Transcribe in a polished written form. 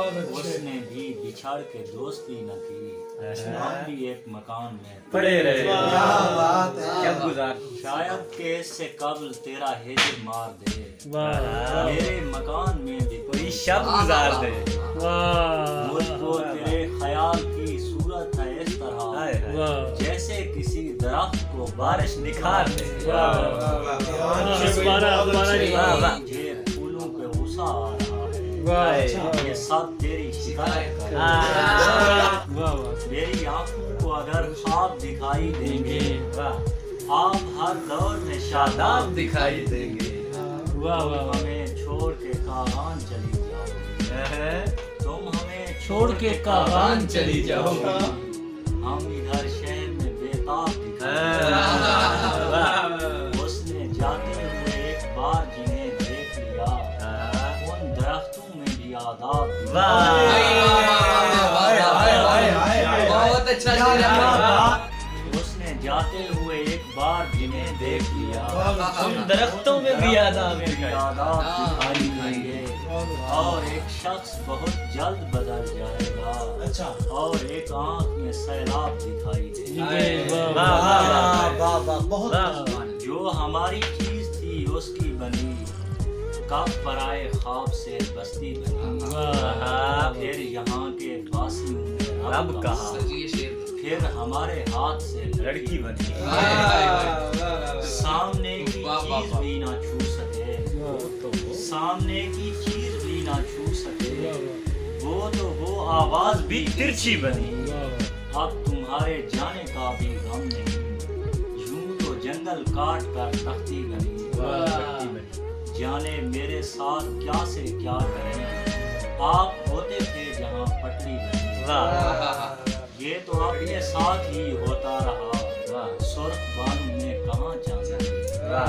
उसने भी बिछड़ के दोस्ती न की, हम भी एक मकान में पड़े रहे। क्या बात है, क्या गुजार। शायद के इससे कबल तेरा हिजर मार दे, वाह मेरे मकान में भी कोई शब गुजार दे। वाह मुझको तेरे ख्याल की सूरत है इस तरह, हाय हाय। वाह जैसे किसी दरख्त को बारिश निखार दे। मुझे फूलों पे गुस्सा आ रहा है, वाह ये सब तेरी शिकायत कर वाह मेरी आंखों को अगर ख्वाब दिखाई देंगे, वाह आप हर दौर में शादाब दिखाई देंगे। वाह वाह हमें छोड़ के कागान चली जाओ, तुम हमें छोड़ के कागान चली जाओ। हम इधर शहर में बेताब दिखाई उसने जाते हुए एक बार जिन्हें देख लिया, उन दरख्तों में भी आदाब बहुत अच्छा शेर है। उसने जाते हुए एक बार जिन्हें देख लिया, उन दरख्तों में भी आदाब दिखाई। आदाब दिखाई देंगे, और एक शख्स बहुत जल्द बदल जाएगा, अच्छा और एक आंख में सैलाब दिखाई देगा। बहुत जो हमारी चीज थी उसकी बनी, कब पराए ख्वाब से बस्ती बनी, फिर यहाँ के बासियों ने रब कहा, फिर हमारे हाथ से लड़की बनी। सामने की चीज भी ना छू सके, सामने की चीज भी ना छू सके, वो तो वो आवाज भी तिरछी बनी। अब तुम्हारे जाने का भी गम नहीं, यूं तो जंगल काट कर तख्ती बनी, जाने मेरे साथ क्या से क्या करें, आप होते थे जहाँ पटरी बनी, ये तो अपने साथ ही होता रहा, सुर्ख बालू में कहाँ जाना।